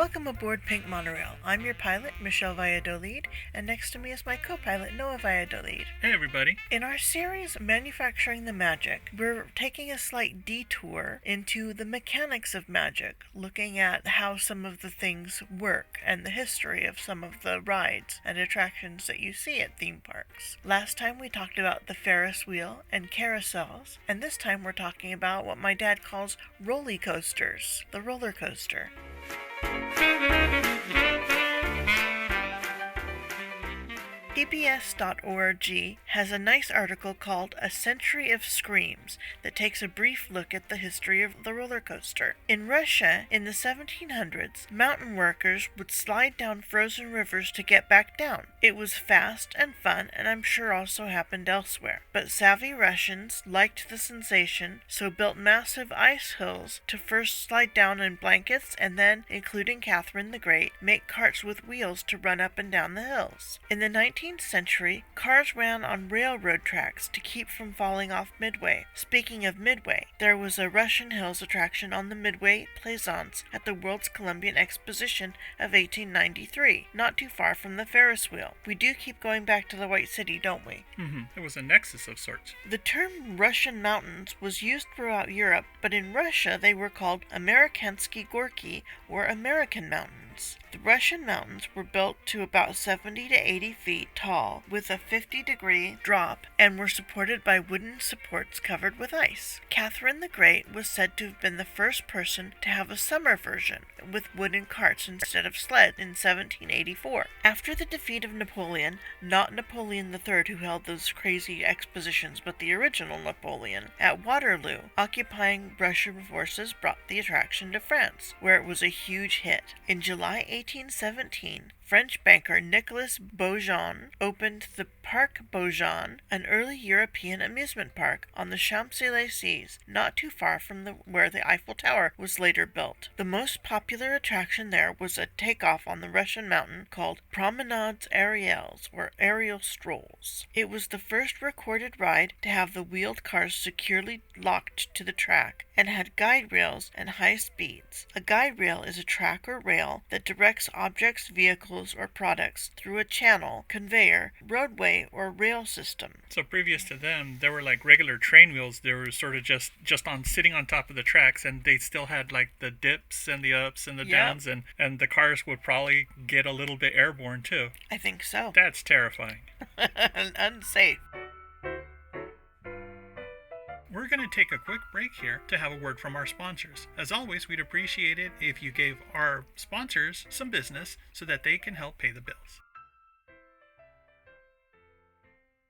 Welcome aboard Pink Monorail. I'm your pilot, Shelly Noe Valladolid, and next to me is my co-pilot, Noe Valladolid. Hey everybody. In our series, Manufacturing the Magic, we're taking a slight detour into the mechanics of magic, looking at how some of the things work and the history of some of the rides and attractions that you see at theme parks. Last time we talked about the Ferris wheel and carousels, and this time we're talking about what my dad calls roller coasters, the roller coaster. PBS.org has a nice article called A Century of Screams that takes a brief look at the history of the roller coaster. In Russia, in the 1700s, mountain workers would slide down frozen rivers to get back down. It was fast and fun, and I'm sure also happened elsewhere. But savvy Russians liked the sensation, so built massive ice hills to first slide down in blankets and then, including Catherine the Great, make carts with wheels to run up and down the hills. In the 19th century, cars ran on railroad tracks to keep from falling off Midway. Speaking of Midway, there was a Russian Hills attraction on the Midway Plaisance at the World's Columbian Exposition of 1893, not too far from the Ferris wheel. We do keep going back to the White City, don't we? It was a nexus of sorts. The term Russian mountains was used throughout Europe, but in Russia they were called Americanski Gorsky, or American mountains. The Russian mountains were built to about 70 to 80 feet tall with a 50-degree drop and were supported by wooden supports covered with ice. Catherine the Great was said to have been the first person to have a summer version with wooden carts instead of sleds in 1784. After the defeat of Napoleon, not Napoleon III who held those crazy expositions but the original Napoleon, at Waterloo, occupying Russian forces brought the attraction to France, where it was a huge hit. In July 1817, French banker Nicolas Beaujon opened the Parc Beaujon, an early European amusement park on the Champs-Élysées, not too far from where the Eiffel Tower was later built. The most popular attraction there was a takeoff on the Russian mountain called Promenades Aériennes, or aerial strolls. It was the first recorded ride to have the wheeled cars securely locked to the track and had guide rails and high speeds. A guide rail is a track or rail that directs objects, vehicles, or products through a channel, conveyor, roadway, or rail system. So previous to them, there were like regular train wheels. They were sort of just on sitting on top of the tracks, and they still had like the dips and the ups and the downs, and the cars would probably get a little bit airborne too. I think so. That's terrifying. And unsafe. We're going to take a quick break here to have a word from our sponsors. As always, we'd appreciate it if you gave our sponsors some business so that they can help pay the bills.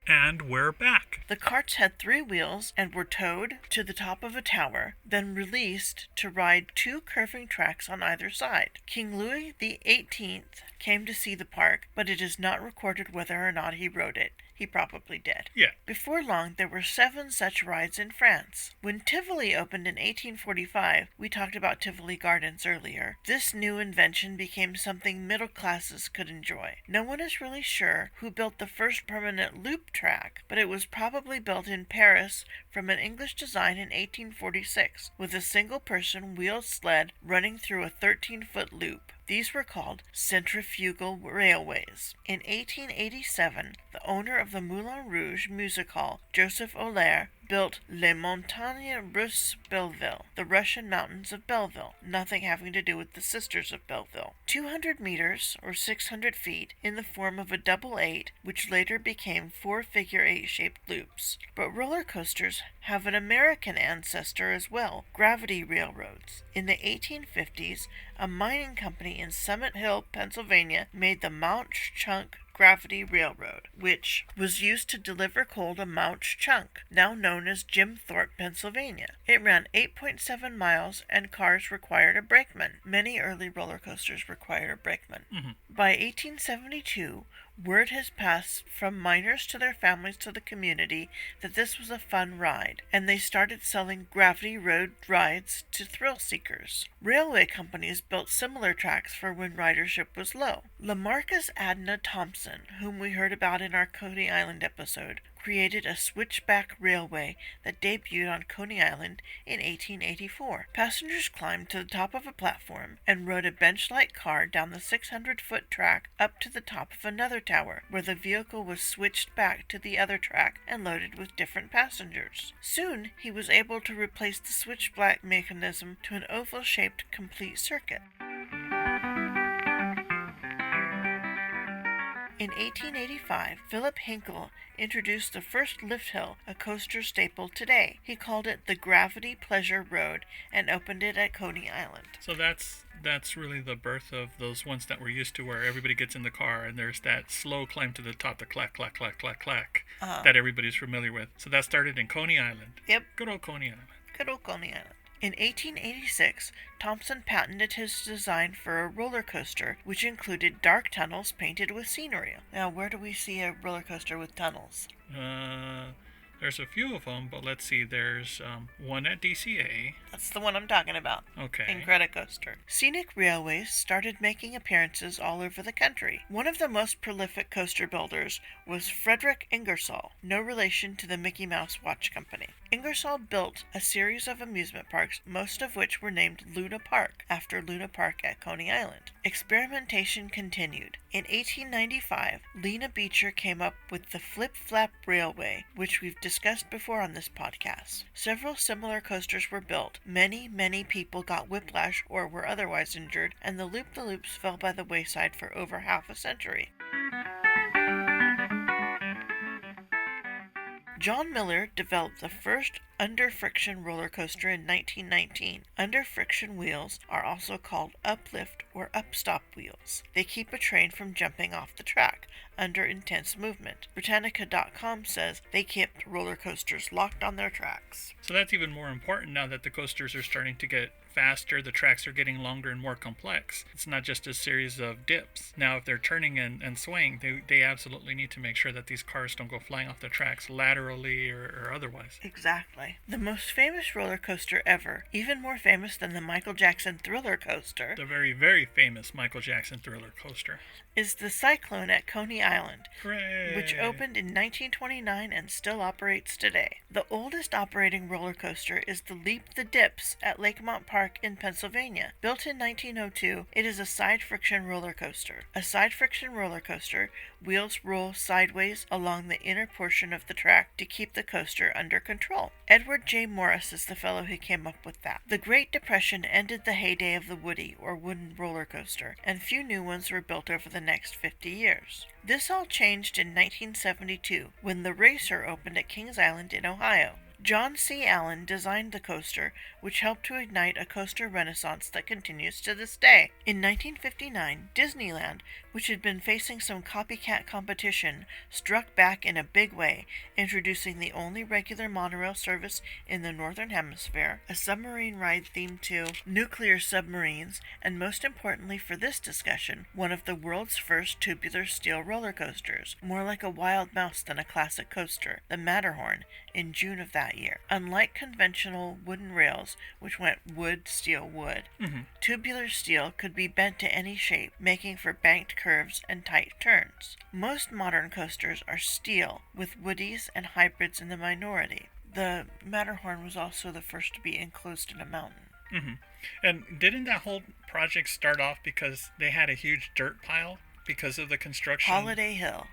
And we're back. The carts had 3 wheels and were towed to the top of a tower, then released to ride 2 curving tracks on either side. King Louis XVIII came to see the park, but it is not recorded whether or not he rode it. He probably did. Yeah. Before long, there were 7 such rides in France. When Tivoli opened in 1845, we talked about Tivoli Gardens earlier, this new invention became something middle classes could enjoy. No one is really sure who built the first permanent loop track, but it was probably built in Paris from an English design in 1846, with a single-person wheeled sled running through a 13-foot loop. These were called centrifugal railways. In 1887, the owner of the Moulin Rouge Music Hall, Joseph Auler, built Les Montagnes Russes Belleville, the Russian mountains of Belleville, nothing having to do with the Sisters of Belleville. 200 meters, or 600 feet, in the form of a double 8, which later became 4 figure 8-shaped loops. But roller coasters have an American ancestor as well, gravity railroads. In the 1850s, a mining company in Summit Hill, Pennsylvania, made the Mount Chunk Gravity Railroad, which was used to deliver coal to Mount Chunk, now known as Jim Thorpe, Pennsylvania. It ran 8.7 miles, and cars required a brakeman. Many early roller coasters required a brakeman. By 1872, word has passed from miners to their families to the community that this was a fun ride, and they started selling gravity road rides to thrill seekers. Railway companies built similar tracks for when ridership was low. Lamarcus Adna Thompson, whom we heard about in our Coney Island episode, created a switchback railway that debuted on Coney Island in 1884. Passengers climbed to the top of a platform and rode a bench-like car down the 600-foot track up to the top of another tower, where the vehicle was switched back to the other track and loaded with different passengers. Soon, he was able to replace the switchback mechanism to an oval-shaped complete circuit. In 1885, Philip Hinkle introduced the first lift hill, a coaster staple today. He called it the Gravity Pleasure Road and opened it at Coney Island. So that's really the birth of those ones that we're used to, where everybody gets in the car and there's that slow climb to the top, the clack, clack, clack, clack, clack, that everybody's familiar with. So that started in Coney Island. Yep. Good old Coney Island. Good old Coney Island. In 1886, Thompson patented his design for a roller coaster, which included dark tunnels painted with scenery. Now, where do we see a roller coaster with tunnels? There's a few of them, but let's see. There's one at DCA. That's the one I'm talking about. Okay. Incredicoaster. Scenic railways started making appearances all over the country. One of the most prolific coaster builders was Frederick Ingersoll, no relation to the Mickey Mouse Watch Company. Ingersoll built a series of amusement parks, most of which were named Luna Park, after Luna Park at Coney Island. Experimentation continued. In 1895, Lena Beecher came up with the Flip-Flap Railway, which we've discussed before on this podcast. Several similar coasters were built. Many people got whiplash or were otherwise injured, and the loop-the-loops fell by the wayside for over half a century. John Miller developed the first under-friction roller coaster in 1919. Under-friction wheels are also called uplift or upstop wheels. They keep a train from jumping off the track under intense movement. Britannica.com says they kept roller coasters locked on their tracks. So that's even more important now that the coasters are starting to get faster, the tracks are getting longer and more complex. It's not just a series of dips. Now, if they're turning and swaying, they absolutely need to make sure that these cars don't go flying off the tracks laterally or otherwise. Exactly. The most famous roller coaster ever, even more famous than the Michael Jackson Thriller coaster, the very, very famous Michael Jackson Thriller coaster, is the Cyclone at Coney Island, Hooray! Which opened in 1929 and still operates today. The oldest operating roller coaster is the Leap the Dips at Lakemont Park in Pennsylvania. Built in 1902, it is a side-friction roller coaster. A side-friction roller coaster, wheels roll sideways along the inner portion of the track to keep the coaster under control. Edward J. Morris is the fellow who came up with that. The Great Depression ended the heyday of the Woody, or wooden roller coaster, and few new ones were built over the next 50 years. This all changed in 1972, when the Racer opened at Kings Island in Ohio. John C. Allen designed the coaster, which helped to ignite a coaster renaissance that continues to this day. In 1959, Disneyland, which had been facing some copycat competition, struck back in a big way, introducing the only regular monorail service in the Northern Hemisphere, a submarine ride themed to nuclear submarines, and most importantly for this discussion, one of the world's first tubular steel roller coasters, more like a wild mouse than a classic coaster, the Matterhorn, in June of that year. Unlike conventional wooden rails, which went wood, steel, wood, tubular steel could be bent to any shape, making for banked curves and tight turns. Most modern coasters are steel, with woodies and hybrids in the minority. The Matterhorn was also the first to be enclosed in a mountain. And didn't that whole project start off because they had a huge dirt pile because of the construction? Holiday Hill.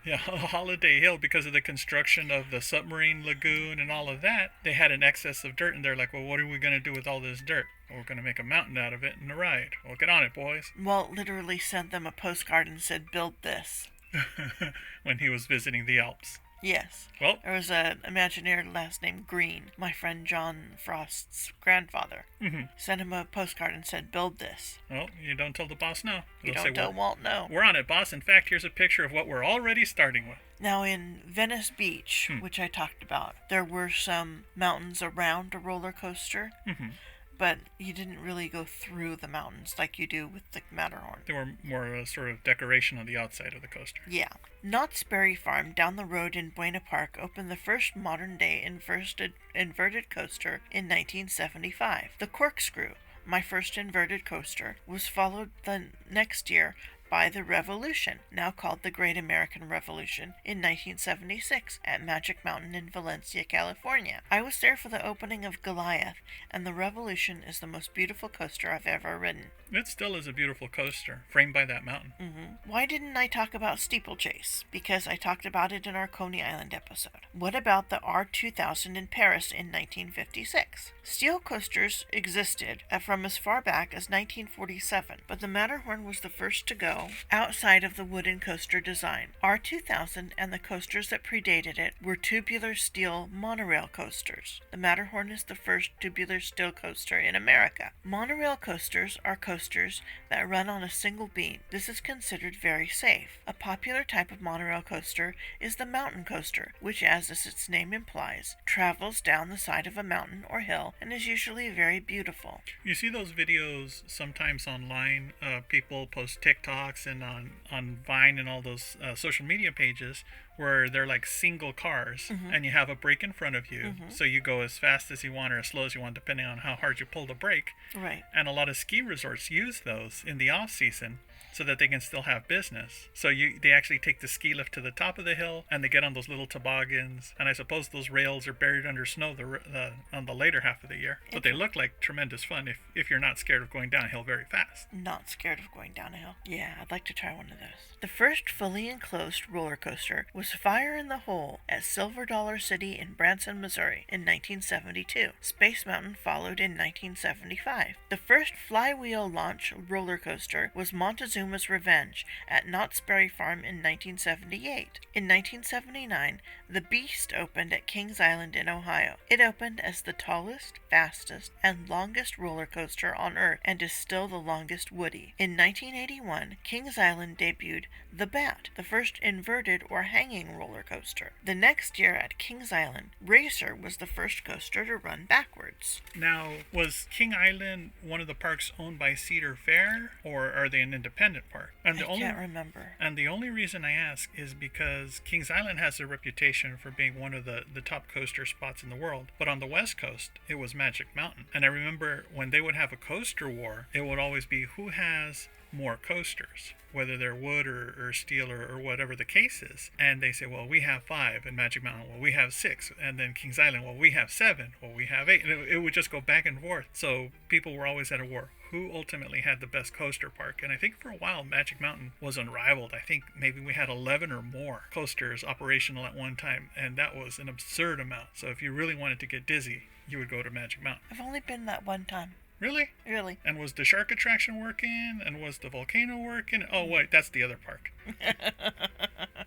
Yeah, Holiday Hill, because of the construction of the submarine lagoon and all of that, they had an excess of dirt, and they're like, well, what are we going to do with all this dirt? Well, we're going to make a mountain out of it and a ride. Well, get on it, boys. Walt literally sent them a postcard and said, build this. When he was visiting the Alps. Yes. Well, there was an Imagineer last name Green, my friend John Frost's grandfather. Sent him a postcard and said, build this. Well, you don't tell the boss no. You don't tell Walt no. We're on it, boss. In fact, here's a picture of what we're already starting with. Now, in Venice Beach, which I talked about, there were some mountains around a roller coaster. But you didn't really go through the mountains like you do with the Matterhorn. They were more a sort of decoration on the outside of the coaster. Yeah. Knott's Berry Farm down the road in Buena Park opened the first modern-day inverted coaster in 1975. The Corkscrew, my first inverted coaster, was followed the next year by the Revolution, now called the Great American Revolution, in 1976 at Magic Mountain in Valencia, California. I was there for the opening of Goliath, and the Revolution is the most beautiful coaster I've ever ridden. It still is a beautiful coaster, framed by that mountain. Why didn't I talk about steeplechase? Because I talked about it in our Coney Island episode. What about the R2000 in Paris in 1956? Steel coasters existed from as far back as 1947, but the Matterhorn was the first to go outside of the wooden coaster design. R2000 and the coasters that predated it were tubular steel monorail coasters. The Matterhorn is the first tubular steel coaster in America. Monorail coasters are coasters that run on a single beam. This is considered very safe. A popular type of monorail coaster is the mountain coaster, which, as its name implies, travels down the side of a mountain or hill and is usually very beautiful. You see those videos sometimes online. People post TikToks and on Vine and all those social media pages where they're like single cars, and you have a brake in front of you, so you go as fast as you want or as slow as you want depending on how hard you pull the brake. Right. And a lot of ski resorts use those in the off season so that they can still have business. So they actually take the ski lift to the top of the hill, and they get on those little toboggans, and I suppose those rails are buried under snow on the later half of the year. But they look like tremendous fun if you're not scared of going downhill very fast. Not scared of going down a hill. Yeah, I'd like to try one of those. The first fully enclosed roller coaster was Fire in the Hole at Silver Dollar City in Branson, Missouri in 1972. Space Mountain followed in 1975. The first flywheel launch roller coaster was Montezuma's Revenge at Knott's Berry Farm in 1978. In 1979, the Beast opened at Kings Island in Ohio. It opened as the tallest, fastest, and longest roller coaster on Earth and is still the longest woody. In 1981, Kings Island debuted the Bat, the first inverted or hanging roller coaster. The next year at Kings Island, Racer was the first coaster to run backwards. Now, was King Island one of the parks owned by Cedar Fair, or are they an independent park? And I can't remember. And the only reason I ask is because Kings Island has a reputation for being one of the top coaster spots in the world. But on the West Coast, it was Magic Mountain. And I remember when they would have a coaster war, it would always be who has more coasters, whether they're wood or steel or whatever the case is. And they say, well, we have 5 in Magic Mountain. Well, we have 6. And then Kings Island, well, we have 7. Well, we have 8. And it would just go back and forth. So people were always at a war. Who ultimately had the best coaster park? And I think for a while, Magic Mountain was unrivaled. I think maybe we had 11 or more coasters operational at one time. And that was an absurd amount. So if you really wanted to get dizzy, you would go to Magic Mountain. I've only been that one time. Really? Really. And was the shark attraction working? And was the volcano working? Oh, wait, that's the other park.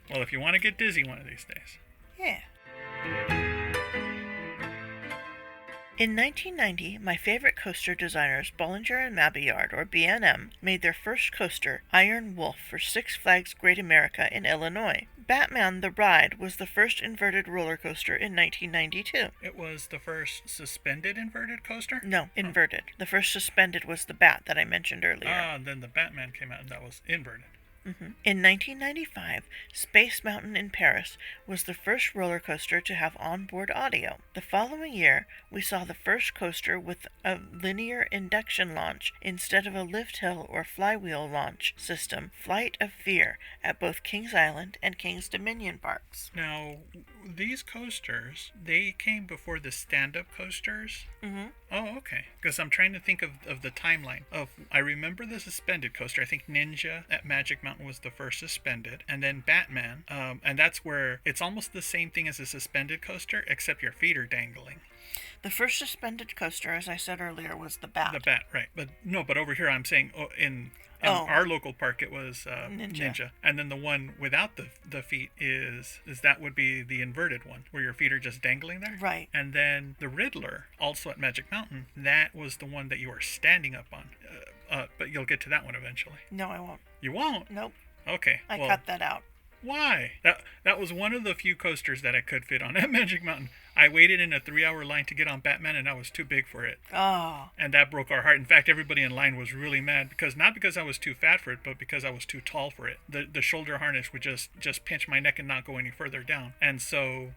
Well, if you want to get dizzy one of these days. Yeah. In 1990, my favorite coaster designers, Bollinger and Mabillard, or B&M, made their first coaster, Iron Wolf, for Six Flags Great America in Illinois. Batman the Ride was the first inverted roller coaster in 1992. It was the first suspended inverted coaster? No, inverted. The first suspended was the Bat that I mentioned earlier. Ah, then the Batman came out and that was inverted. In 1995, Space Mountain in Paris was the first roller coaster to have onboard audio. The following year, we saw the first coaster with a linear induction launch instead of a lift hill or flywheel launch system, Flight of Fear, at both Kings Island and Kings Dominion parks. Now, these coasters, they came before the stand-up coasters? Oh, okay. Because I'm trying to think of the timeline. I remember the suspended coaster. I think Ninja at Magic Mountain was the first suspended. And then Batman. And that's where it's almost the same thing as a suspended coaster, except your feet are dangling. The first suspended coaster, as I said earlier, was the Bat. The Bat, right. But over here I'm saying in our local park it was Ninja. And then the one without the feet is that would be the inverted one, where your feet are just dangling there. Right. And then the Riddler, also at Magic Mountain, that was the one that you are standing up on. But you'll get to that one eventually. No, I won't. You won't? Nope. Okay. I cut that out. Why? That was one of the few coasters that I could fit on at Magic Mountain. I waited in a 3-hour line to get on Batman, and I was too big for it. Oh. And that broke our heart. In fact, everybody in line was really mad not because I was too fat for it, but because I was too tall for it. The shoulder harness would just pinch my neck and not go any further down. And so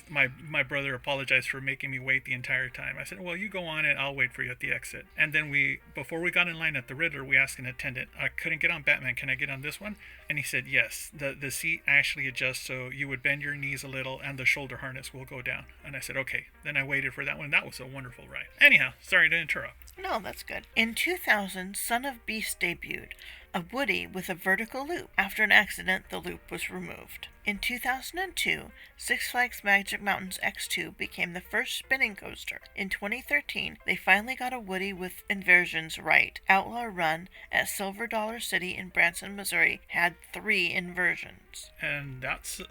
my brother apologized for making me wait the entire time. I said, well, you go on it, I'll wait for you at the exit. And then before we got in line at the Riddler, we asked an attendant, I couldn't get on Batman, can I get on this one? And he said, yes, the seat actually adjusts so you would bend your knees a little and the shoulder harness will go down. And I said, okay. Then I waited for that one. That was a wonderful ride. Anyhow, sorry to interrupt. No, that's good. In 2000, Son of Beast debuted, a Woody with a vertical loop. After an accident, the loop was removed. In 2002, Six Flags Magic Mountain's X2 became the first spinning coaster. In 2013, they finally got a Woody with inversions right. Outlaw Run at Silver Dollar City in Branson, Missouri had 3 inversions. And that's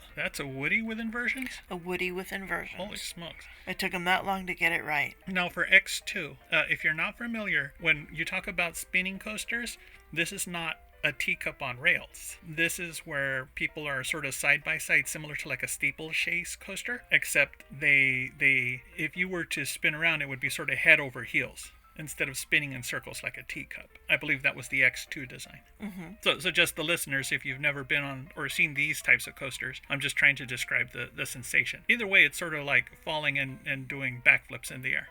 a Woody with inversions? A Woody with inversions. Holy smokes. It took them that long to get it right. Now for X2, if you're not familiar, when you talk about spinning coasters, this is not a teacup on rails. This is where people are sort of side by side, similar to like a steeplechase coaster, except if you were to spin around, it would be sort of head over heels instead of spinning in circles like a teacup. I believe that was the X2 design. Mm-hmm. So just the listeners, if you've never been on or seen these types of coasters, I'm just trying to describe the sensation. Either way, it's sort of like falling and doing backflips in the air.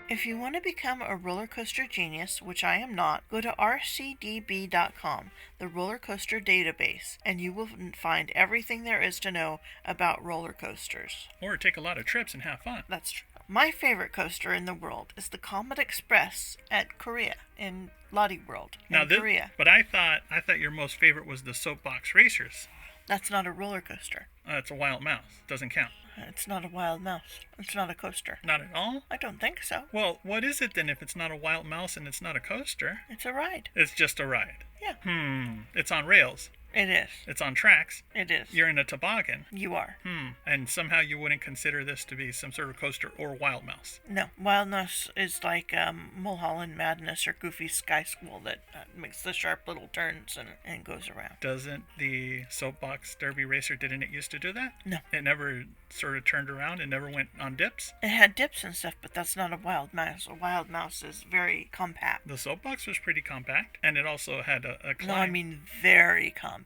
If you want to become a roller coaster genius, which I am not, go to rcdb.com, the roller coaster database, and you will find everything there is to know about roller coasters. Or take a lot of trips and have fun. That's true. My favorite coaster in the world is the Comet Express at Korea, in Lottie World, Korea. But I thought your most favorite was the Soapbox Racers. That's not a roller coaster. It's a wild mouse. Doesn't count. It's not a wild mouse. It's not a coaster. Not at all? I don't think so. Well, what is it then if it's not a wild mouse and it's not a coaster? It's a ride. It's just a ride. Yeah. It's on rails. It is. It's on tracks. It is. You're in a toboggan. You are. And somehow you wouldn't consider this to be some sort of coaster or wild mouse. No. Wild mouse is like Mulholland Madness or Goofy Sky School that makes the sharp little turns and goes around. Doesn't the Soapbox Derby Racer, didn't it used to do that? No. It never sort of turned around? It never went on dips? It had dips and stuff, but that's not a wild mouse. A wild mouse is very compact. The Soapbox was pretty compact, and it also had a climb. No, I mean very compact.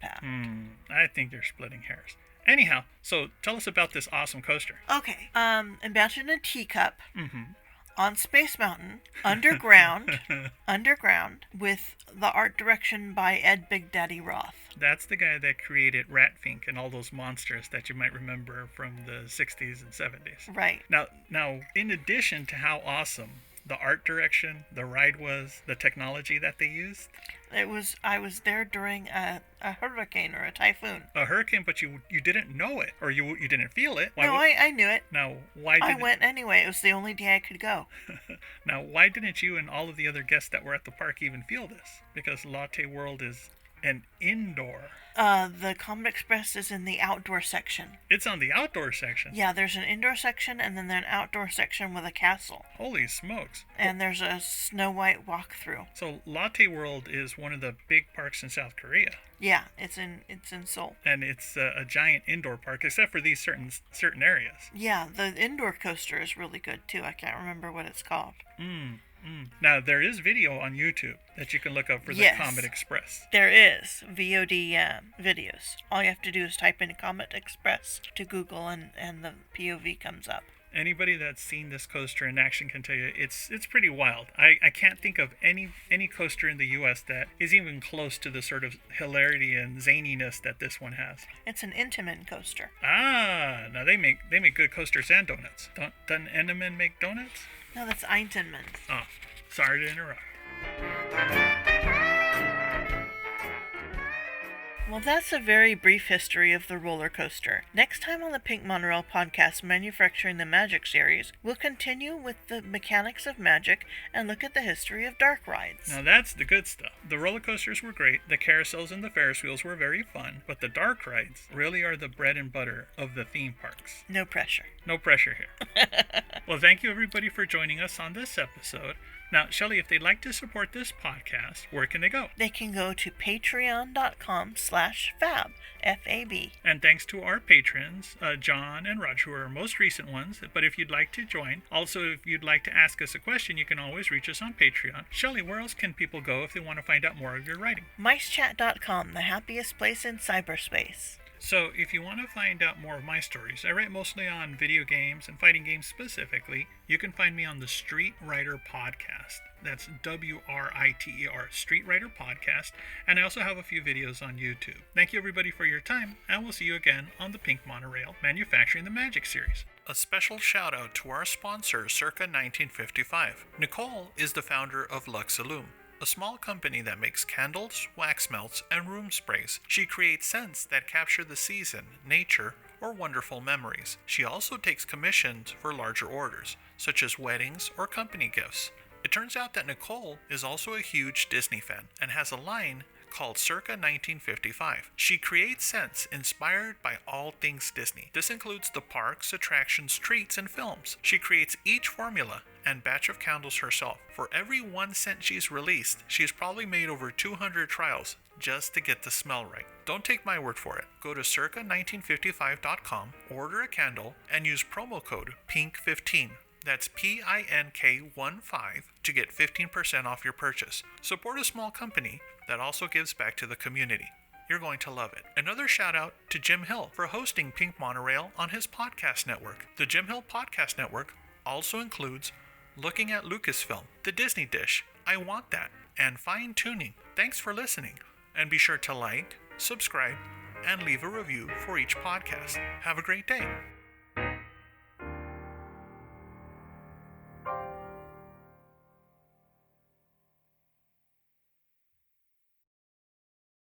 I think you're splitting hairs. Anyhow, so tell us about this awesome coaster. Okay. Imagined a teacup on Space Mountain, underground, with the art direction by Ed Big Daddy Roth. That's the guy that created Ratfink and all those monsters that you might remember from the 60s and 70s. Right. Now, in addition to how awesome the art direction, the ride was, the technology that they used. I was there during a hurricane or a typhoon. A hurricane, but you didn't know it, or you didn't feel it. I knew it. Now, why didn't... I went anyway. It was the only day I could go. Now, why didn't you and all of the other guests that were at the park even feel this? Because Latte World is an indoor. The Comet Express is in the outdoor section. It's on the outdoor section? Yeah, there's an indoor section and then there's an outdoor section with a castle. Holy smokes. And there's a Snow White walkthrough. So Latte World is one of the big parks in South Korea. Yeah, it's in Seoul. And it's a giant indoor park, except for these certain areas. Yeah, the indoor coaster is really good too. I can't remember what it's called. Now, there is video on YouTube that you can look up for the Comet Express. There is VOD videos. All you have to do is type in Comet Express to Google and the POV comes up. Anybody that's seen this coaster in action can tell you it's pretty wild. I can't think of any coaster in the U.S. that is even close to the sort of hilarity and zaniness that this one has. It's an Intamin coaster. Now they make good coasters and donuts. Doesn't Entenmann make donuts? No, that's Eintenmann. Oh, sorry to interrupt. Well, that's a very brief history of the roller coaster. Next time on the Pink Monorail podcast Manufacturing the Magic series, we'll continue with the mechanics of magic and look at the history of dark rides. Now that's the good stuff. The roller coasters were great, the carousels and the Ferris wheels were very fun, but the dark rides really are the bread and butter of the theme parks. No pressure. No pressure here. Well, thank you everybody for joining us on this episode. Now, Shelly, if they'd like to support this podcast, where can they go? They can go to patreon.com/PMM patreon.com/fab, F-A-B. And thanks to our patrons, John and Roger, who are our most recent ones. But if you'd like to join, also if you'd like to ask us a question, you can always reach us on Patreon. Shelley, where else can people go if they want to find out more of your writing? micechat.com, the happiest place in cyberspace. So, if you want to find out more of my stories, I write mostly on video games and fighting games specifically. You can find me on the Street Writer Podcast. That's WRITER, Street Writer Podcast. And I also have a few videos on YouTube. Thank you everybody for your time, and we'll see you again on the Pink Monorail Manufacturing the Magic series. A special shout out to our sponsor, Circa 1955. Nicole is the founder of Luxillume, a small company that makes candles, wax melts, and room sprays. She creates scents that capture the season, nature, or wonderful memories. She also takes commissions for larger orders, such as weddings or company gifts. It turns out that Nicole is also a huge Disney fan and has a line called Circa 1955. She creates scents inspired by all things Disney. This includes the parks, attractions, treats, and films. She creates each formula and batch of candles herself. For every one scent she's released, she's probably made over 200 trials just to get the smell right. Don't take my word for it. Go to circa1955.com, order a candle, and use promo code PINK15. That's PINK15 to get 15% off your purchase. Support a small company that also gives back to the community. You're going to love it. Another shout out to Jim Hill for hosting Pink Monorail on his podcast network. The Jim Hill Podcast Network also includes Looking at Lucasfilm, The Disney Dish, I Want That, and Fine Tuning. Thanks for listening, and be sure to like, subscribe, and leave a review for each podcast. Have a great day.